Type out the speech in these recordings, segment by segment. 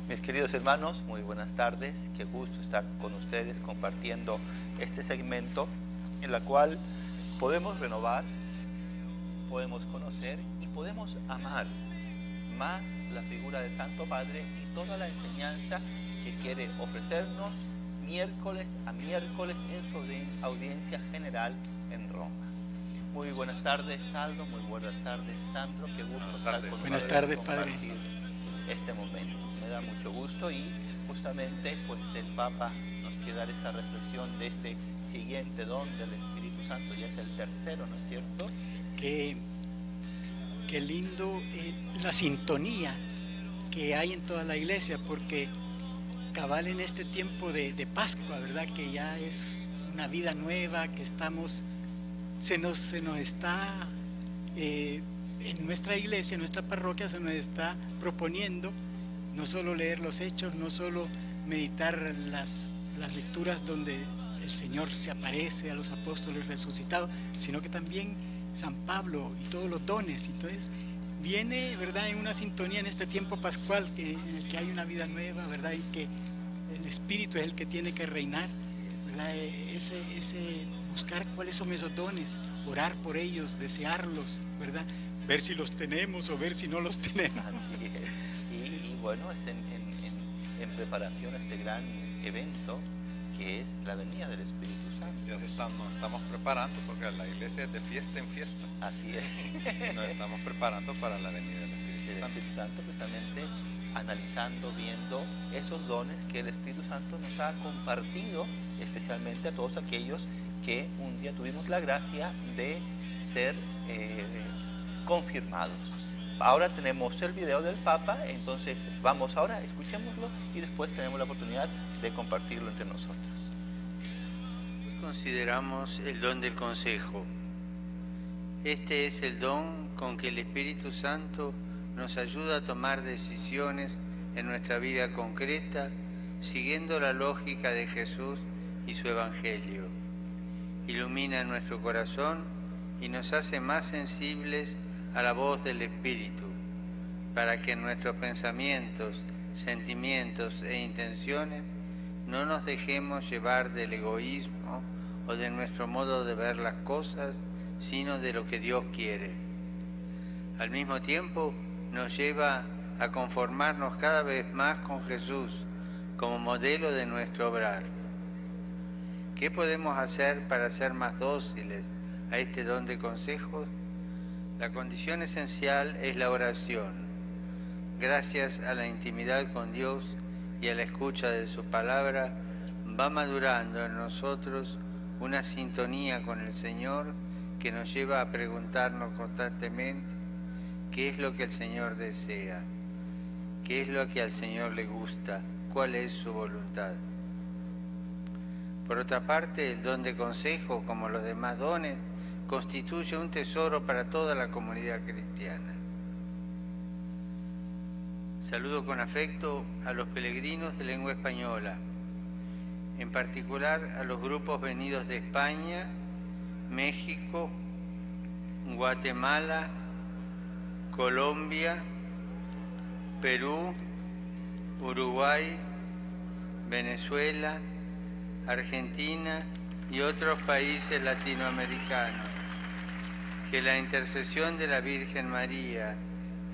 Mis queridos hermanos, muy buenas tardes. Qué gusto estar con ustedes compartiendo este segmento en la cual podemos renovar, podemos conocer y podemos amar más la figura del Santo Padre y toda la enseñanza que quiere ofrecernos miércoles a miércoles en su audiencia general en Roma. Muy buenas tardes, Aldo. Muy buenas tardes, Sandro. Qué gusto estar con ustedes. Buenas tardes, Padre. Este momento me da mucho gusto y justamente pues el Papa nos quiere dar esta reflexión de este siguiente don del Espíritu Santo. Ya es el tercero, ¿no es cierto? Qué lindo la sintonía que hay en toda la iglesia, porque cabal en este tiempo de Pascua, ¿verdad? Que ya es una vida nueva, que se nos está en nuestra iglesia, en nuestra parroquia, se nos está proponiendo no solo leer los hechos, no solo meditar las lecturas donde el Señor se aparece a los apóstoles resucitados, sino que también San Pablo y todos los dones. Entonces viene, ¿verdad?, en una sintonía en este tiempo pascual en el que hay una vida nueva, ¿verdad?, y que el Espíritu es el que tiene que reinar, ¿verdad? Ese buscar cuáles son esos dones, orar por ellos, desearlos, ¿verdad?, ver si los tenemos o ver si no los tenemos. Así es. Y bueno, es en preparación a este gran evento que es la venida del Espíritu Santo. Ya nos estamos preparando porque la iglesia es de fiesta en fiesta. Así es. Nos estamos preparando para la venida del Espíritu Santo. El Espíritu Santo, precisamente analizando, viendo esos dones que el Espíritu Santo nos ha compartido, especialmente a todos aquellos que un día tuvimos la gracia de ser confirmados. Ahora tenemos el video del Papa, entonces vamos ahora, escuchémoslo y después tenemos la oportunidad de compartirlo entre nosotros. Consideramos el don del consejo. Este es el don con que el Espíritu Santo nos ayuda a tomar decisiones en nuestra vida concreta, siguiendo la lógica de Jesús y su Evangelio. Ilumina nuestro corazón y nos hace más sensibles a la voz del Espíritu, para que en nuestros pensamientos, sentimientos e intenciones no nos dejemos llevar del egoísmo o de nuestro modo de ver las cosas, sino de lo que Dios quiere. Al mismo tiempo, nos lleva a conformarnos cada vez más con Jesús como modelo de nuestro obrar. ¿Qué podemos hacer para ser más dóciles a este don de consejos? La condición esencial es la oración. Gracias a la intimidad con Dios y a la escucha de su palabra, va madurando en nosotros una sintonía con el Señor que nos lleva a preguntarnos constantemente qué es lo que el Señor desea, qué es lo que al Señor le gusta, cuál es su voluntad. Por otra parte, el don de consejo, como los demás dones, constituye un tesoro para toda la comunidad cristiana. Saludo con afecto a los peregrinos de lengua española, en particular a los grupos venidos de España, México, Guatemala, Colombia, Perú, Uruguay, Venezuela, Argentina y otros países latinoamericanos. Que la intercesión de la Virgen María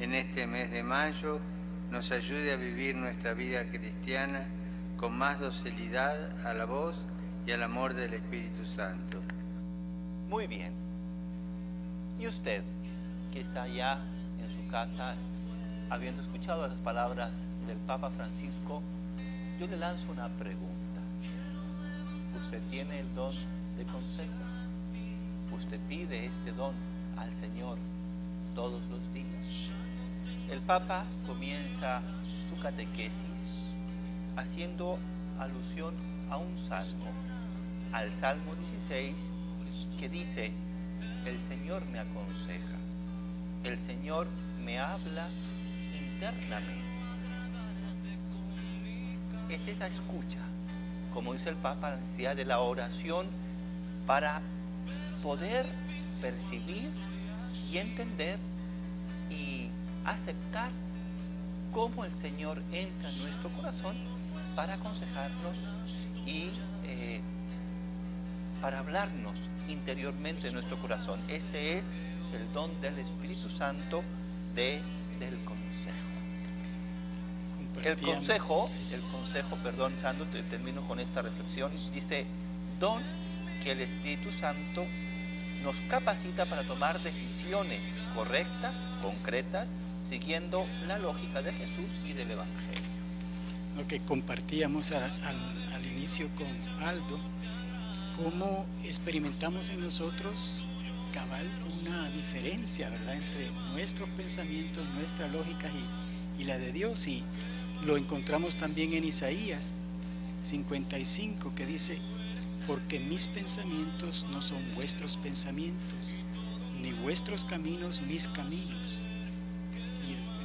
en este mes de mayo nos ayude a vivir nuestra vida cristiana con más docilidad a la voz y al amor del Espíritu Santo. Muy bien. ¿Y usted, que está allá en su casa, habiendo escuchado las palabras del Papa Francisco, yo le lanzo una pregunta? ¿Usted tiene el don de consejo? ¿Usted pide este don al Señor todos los días? El Papa comienza su catequesis haciendo alusión a un salmo, al Salmo 16, que dice: el Señor me aconseja, el Señor me habla internamente. Es esa escucha, como dice el Papa, la necesidad de la oración para poder percibir y entender y aceptar cómo el Señor entra en nuestro corazón para aconsejarnos y para hablarnos interiormente en nuestro corazón. Este es el don del Espíritu Santo del consejo. El consejo, perdón, Sandro, termino con esta reflexión. Dice, don que el Espíritu Santo nos capacita para tomar decisiones correctas, concretas, siguiendo la lógica de Jesús y del Evangelio. Lo que compartíamos al inicio con Aldo, cómo experimentamos en nosotros cabal una diferencia, ¿verdad?, entre nuestros pensamientos, nuestra lógica y la de Dios. Y lo encontramos también en Isaías 55, que dice, porque mis pensamientos no son vuestros pensamientos, ni vuestros caminos mis caminos.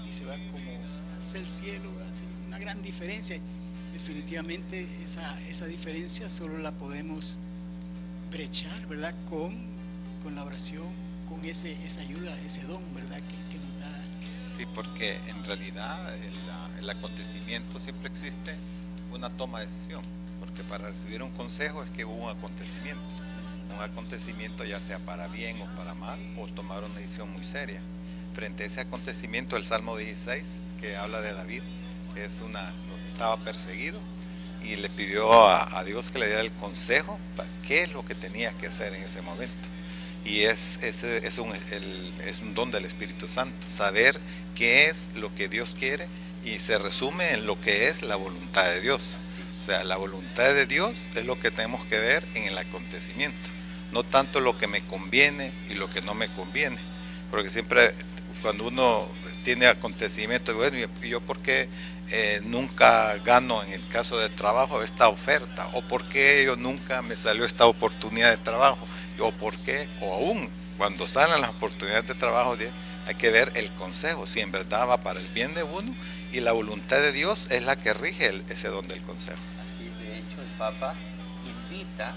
Y se va como hacia el cielo, hace una gran diferencia. Definitivamente esa diferencia solo la podemos brechar, ¿verdad?, con la oración, con esa ayuda, ese don, ¿verdad?, que nos da. Sí, porque en realidad el acontecimiento siempre existe una toma de decisión, porque para recibir un consejo es que hubo un acontecimiento ya sea para bien o para mal, o tomar una decisión muy seria. Frente a ese acontecimiento, el Salmo 16, que habla de David, que estaba perseguido y le pidió a Dios que le diera el consejo para qué es lo que tenía que hacer en ese momento. Y es un don del Espíritu Santo, saber qué es lo que Dios quiere, y se resume en lo que es la voluntad de Dios. O sea, la voluntad de Dios es lo que tenemos que ver en el acontecimiento, no tanto lo que me conviene y lo que no me conviene, porque siempre cuando uno tiene acontecimientos, bueno, ¿y yo por qué nunca gano en el caso del trabajo esta oferta? ¿O por qué yo nunca me salió esta oportunidad de trabajo? ¿O por qué? O aún cuando salen las oportunidades de trabajo, hay que ver el consejo, si en verdad va para el bien de uno, y la voluntad de Dios es la que rige ese don del consejo. Así, de hecho, el Papa invita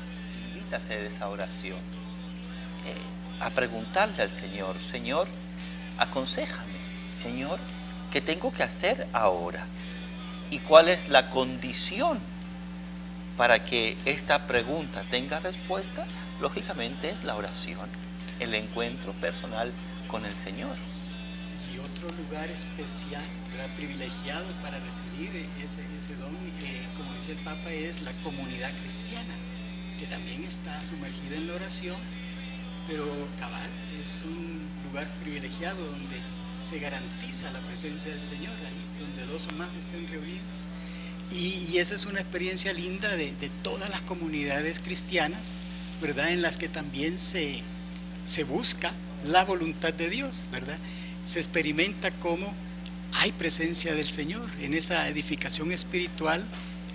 a hacer esa oración, a preguntarle al Señor, Señor, aconséjame, Señor, ¿qué tengo que hacer ahora? ¿Y cuál es la condición para que esta pregunta tenga respuesta? Lógicamente es la oración, el encuentro personal con el Señor. Y otro lugar especial, ¿verdad?, privilegiado para recibir ese don, como dice el Papa, es la comunidad cristiana, que también está sumergida en la oración, pero cabal, es un lugar privilegiado donde se garantiza la presencia del Señor, ahí donde dos o más estén reunidos. Y esa es una experiencia linda de todas las comunidades cristianas, ¿verdad?, en las que también se busca la voluntad de Dios, ¿verdad? Se experimenta cómo hay presencia del Señor en esa edificación espiritual,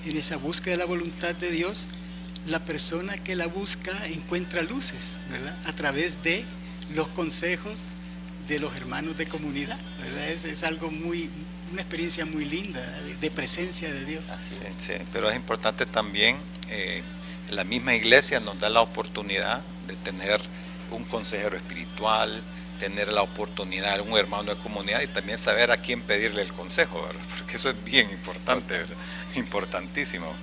en esa búsqueda de la voluntad de Dios. La persona que la busca encuentra luces, ¿verdad?, a través de los consejos de los hermanos de comunidad, ¿verdad? Es algo una experiencia muy linda de presencia de Dios. Sí, pero es importante también, la misma iglesia nos da la oportunidad de tener un consejero espiritual, tener la oportunidad de un hermano de comunidad y también saber a quién pedirle el consejo, ¿verdad?, porque eso es bien importante, ¿verdad?, importantísimo.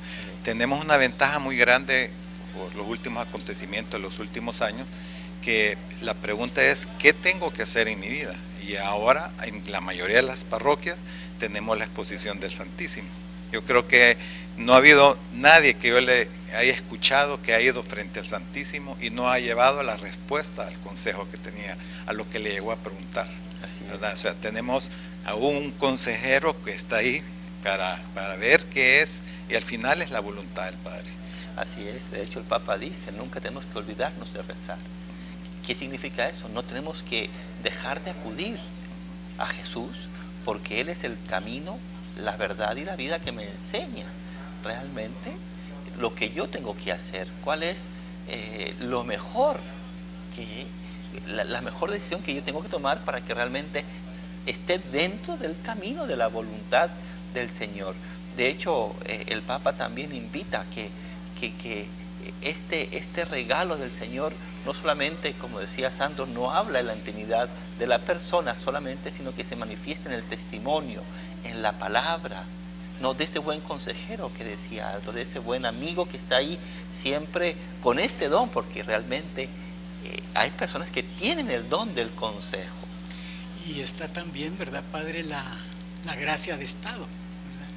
Tenemos una ventaja muy grande por los últimos acontecimientos de los últimos años, que la pregunta es, ¿qué tengo que hacer en mi vida? Y ahora en la mayoría de las parroquias tenemos la exposición del Santísimo. Yo creo que no ha habido nadie que yo le haya escuchado que ha ido frente al Santísimo y no ha llevado la respuesta al consejo que tenía, a lo que le llegó a preguntar, ¿verdad? O sea, tenemos a un consejero que está ahí para ver qué es, y al final es la voluntad del Padre. Así es, de hecho el Papa dice, nunca tenemos que olvidarnos de rezar. ¿Qué significa eso? No tenemos que dejar de acudir a Jesús, porque Él es el camino, la verdad y la vida que me enseña realmente lo que yo tengo que hacer, cuál es lo mejor, la mejor decisión que yo tengo que tomar para que realmente esté dentro del camino de la voluntad del Señor. De hecho, el Papa también invita a que este regalo del Señor no solamente, como decía Sandro, no habla de la intimidad de la persona solamente, sino que se manifiesta en el testimonio, en la palabra, no de ese buen consejero que decía Aldo, de ese buen amigo que está ahí siempre con este don, porque realmente hay personas que tienen el don del consejo. Y está también, ¿verdad, Padre, la gracia de Estado, ¿verdad?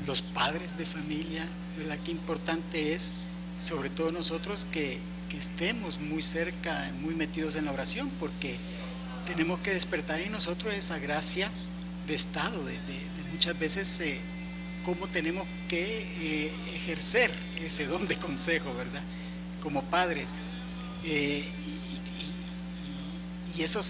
Los padres de familia, ¿verdad? Qué importante es, sobre todo nosotros, que estemos muy cerca, muy metidos en la oración, porque tenemos que despertar en nosotros esa gracia de Estado, de muchas veces cómo tenemos que ejercer ese don de consejo, ¿verdad? Como padres. Y eso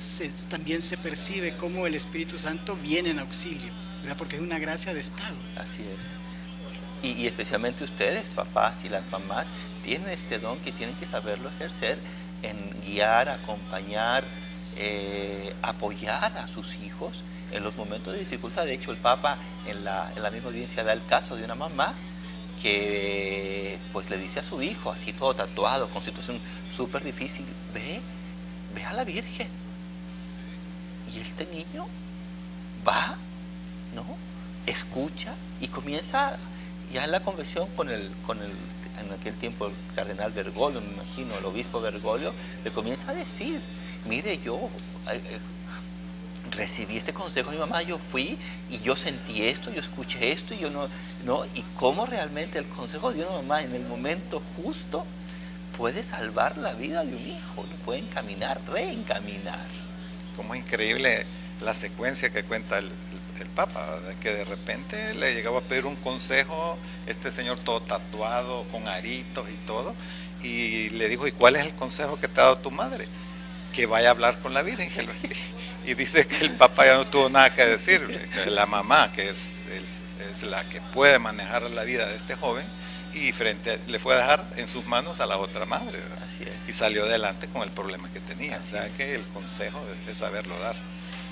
también se percibe como el Espíritu Santo viene en auxilio, ¿verdad? Porque es una gracia de Estado. Así es. Y especialmente ustedes, papás y las mamás, tienen este don que tienen que saberlo ejercer en guiar, acompañar, apoyar a sus hijos en los momentos de dificultad. De hecho, el Papa en la misma audiencia da el caso de una mamá que pues le dice a su hijo, así todo tatuado, con situación súper difícil, ve a la Virgen. Y este niño va, ¿no? Escucha y comienza ya en la conversión con el en aquel tiempo el cardenal Bergoglio, me imagino, el obispo Bergoglio, le comienza a decir, mire, yo recibí este consejo de mi mamá, yo fui y yo sentí esto, yo escuché esto, y yo no, y cómo realmente el consejo de una mamá en el momento justo puede salvar la vida de un hijo, lo puede encaminar, reencaminar. Como es increíble la secuencia que cuenta el Papa, ¿verdad? Que de repente le llegaba a pedir un consejo, este señor todo tatuado, con aritos y todo, y le dijo, ¿y cuál es el consejo que te ha dado tu madre? Que vaya a hablar con la Virgen. Y dice que el Papa ya no tuvo nada que decir, la mamá, que es la que puede manejar la vida de este joven, y le fue a dejar en sus manos a la otra madre, ¿verdad? Así es. Y salió adelante con el problema que tenía. Así o sea es. que el consejo es saberlo dar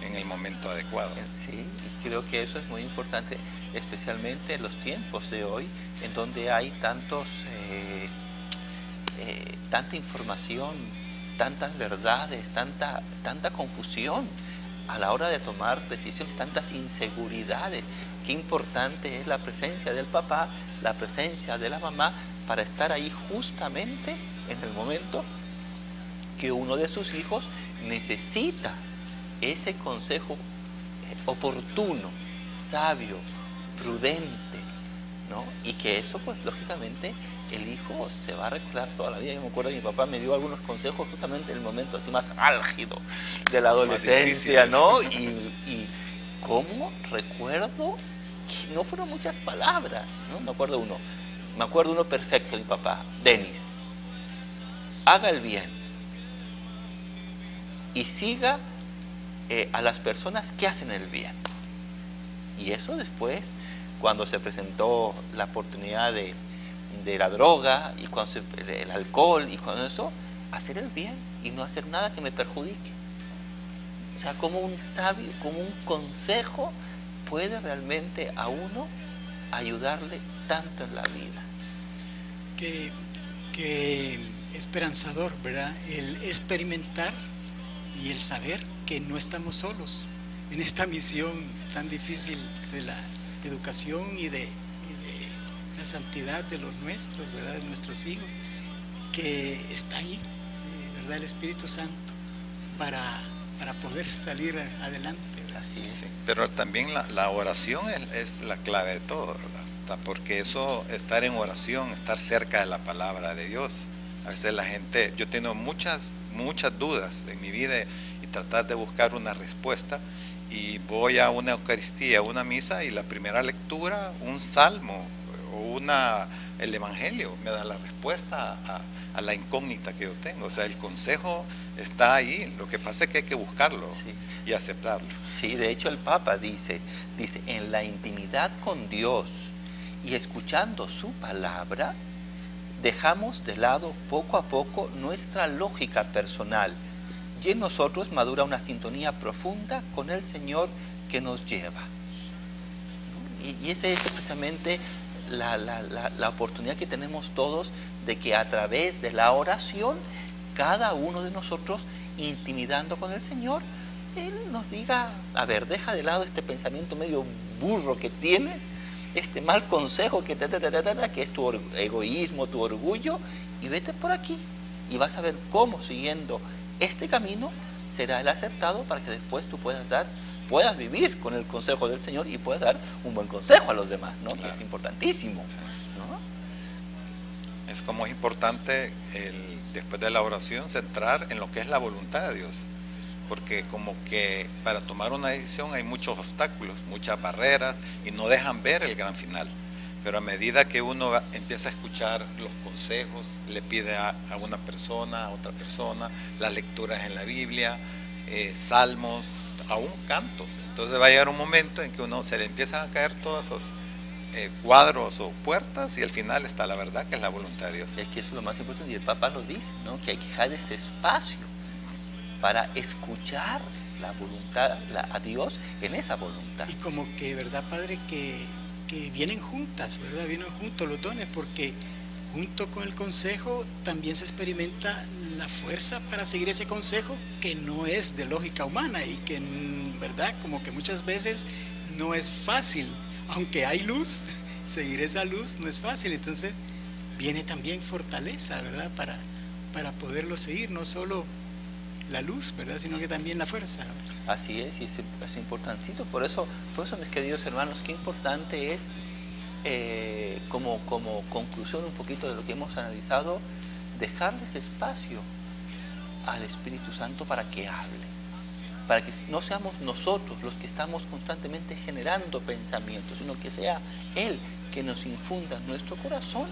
en el momento adecuado. Sí, y creo que eso es muy importante, especialmente en los tiempos de hoy, en donde hay tanta información, tantas verdades, tanta confusión a la hora de tomar decisiones, tantas inseguridades. Qué importante es la presencia del papá, la presencia de la mamá, para estar ahí justamente en el momento que uno de sus hijos necesita ese consejo oportuno, sabio, prudente, ¿no? Y que eso, pues, lógicamente, el hijo se va a recordar toda la vida. Yo me acuerdo que mi papá me dio algunos consejos justamente en el momento así más álgido de la adolescencia, ¿no? Y cómo recuerdo que no fueron muchas palabras, ¿no? Me acuerdo uno perfecto, mi papá, Denis. Haga el bien y siga a las personas que hacen el bien. Y eso después, cuando se presentó la oportunidad de la droga y cuando el alcohol y cuando eso, hacer el bien y no hacer nada que me perjudique. O sea, como un sabio, como un consejo puede realmente a uno ayudarle tanto en la vida. Qué esperanzador, ¿verdad? El experimentar y el saber que no estamos solos en esta misión tan difícil de la educación y de la santidad de los nuestros, ¿verdad? De nuestros hijos, que está ahí, ¿verdad? El Espíritu Santo para poder salir adelante, ¿verdad? Así es. Sí, pero también la oración es la clave de todo, ¿verdad? Porque eso, estar en oración, estar cerca de la palabra de Dios. A veces la gente, yo tengo muchas dudas en mi vida y tratar de buscar una respuesta, y voy a una Eucaristía, a una misa, y la primera lectura, un salmo o el Evangelio me da la respuesta a la incógnita que yo tengo. O sea, el consejo está ahí, lo que pasa es que hay que buscarlo, sí, y aceptarlo. Sí, de hecho el Papa dice, en la intimidad con Dios y escuchando su palabra, dejamos de lado poco a poco nuestra lógica personal y en nosotros madura una sintonía profunda con el Señor que nos lleva. Y ese es precisamente la oportunidad que tenemos todos de que a través de la oración, cada uno de nosotros, intimidando con el Señor, Él nos diga, a ver, deja de lado este pensamiento medio burro que tiene, este mal consejo que es tu egoísmo, tu orgullo, y vete por aquí. Y vas a ver cómo, siguiendo este camino, será el aceptado para que después tú puedas vivir con el consejo del Señor y puedas dar un buen consejo a los demás, ¿no? Claro. Que es importantísimo, ¿no? Es como es importante después de la oración centrar en lo que es la voluntad de Dios, porque como que para tomar una decisión hay muchos obstáculos, muchas barreras y no dejan ver el gran final. Pero a medida que uno empieza a escuchar los consejos, le pide a una persona, a otra persona, las lecturas en la Biblia, salmos, aún cantos. Entonces va a llegar un momento en que uno se le empiezan a caer todos esos cuadros o puertas y al final está la verdad, que es la voluntad de Dios. Y es que eso es lo más importante, y el Papa lo dice, ¿no? Que hay que dejar ese espacio para escuchar la voluntad, a Dios en esa voluntad. Y como que, ¿verdad, Padre? Que vienen juntas, ¿verdad? Vienen juntos los dones, porque junto con el consejo también se experimenta la fuerza para seguir ese consejo, que no es de lógica humana y que, ¿verdad? Como que muchas veces no es fácil, aunque hay luz, seguir esa luz no es fácil. Entonces viene también fortaleza, ¿verdad? Para poderlo seguir, no solo la luz, ¿verdad? Sino que también la fuerza. Así es, y es importantito. Por eso, mis queridos hermanos, qué importante es, como conclusión un poquito de lo que hemos analizado, dejarles espacio al Espíritu Santo para que hable, para que no seamos nosotros los que estamos constantemente generando pensamientos, sino que sea Él que nos infunda en nuestro corazón,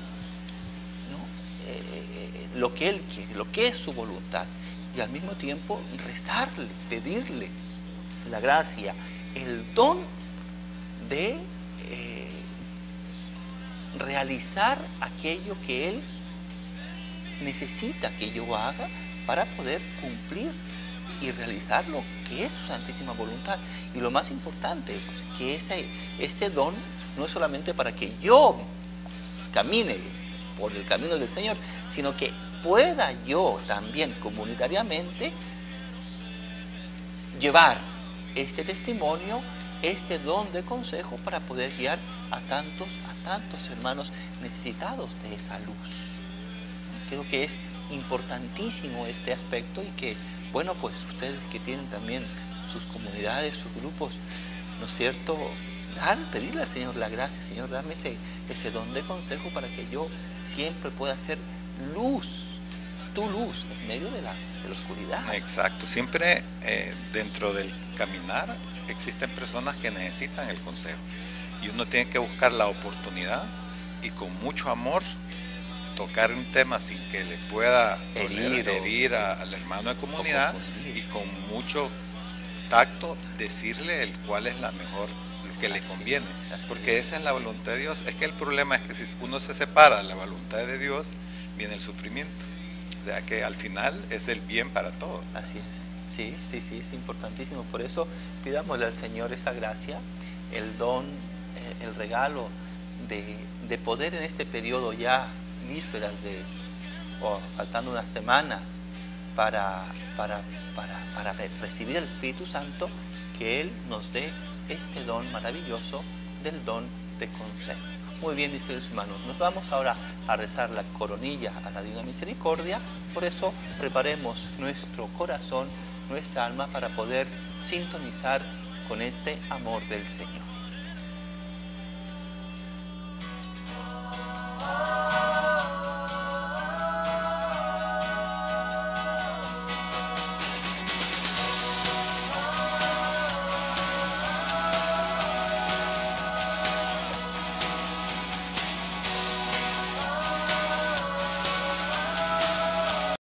¿no? Lo que Él quiere, lo que es su voluntad. Y al mismo tiempo rezarle, pedirle la gracia, el don de realizar aquello que Él necesita que yo haga para poder cumplir y realizar lo que es su santísima voluntad. Y lo más importante, pues, que ese don no es solamente para que yo camine por el camino del Señor, sino que pueda yo también comunitariamente llevar este testimonio, este don de consejo para poder guiar a tantos hermanos necesitados de esa luz. Creo que es importantísimo este aspecto y que, bueno, pues ustedes que tienen también sus comunidades, sus grupos, ¿no es cierto?, pedirle al Señor la gracia, Señor, dame ese don de consejo para que yo siempre pueda ser luz, tu luz en medio de la oscuridad. Exacto, siempre dentro del caminar existen personas que necesitan el consejo y uno tiene que buscar la oportunidad y con mucho amor tocar un tema sin que le pueda herir al hermano de comunidad y con mucho tacto decirle cuál es la mejor, lo que le conviene, porque esa es la voluntad de Dios. Es que el problema es que si uno se separa de la voluntad de Dios, viene el sufrimiento. O sea que al final es el bien para todos. Así es, sí, es importantísimo. Por eso pidámosle al Señor esa gracia, el don, el regalo de poder en este periodo ya vísperas o faltando unas semanas para recibir el Espíritu Santo, que Él nos dé este don maravilloso del don de consejo. Muy bien, mis queridos hermanos, nos vamos ahora a rezar la coronilla a la Divina Misericordia. Por eso preparemos nuestro corazón, nuestra alma, para poder sintonizar con este amor del Señor.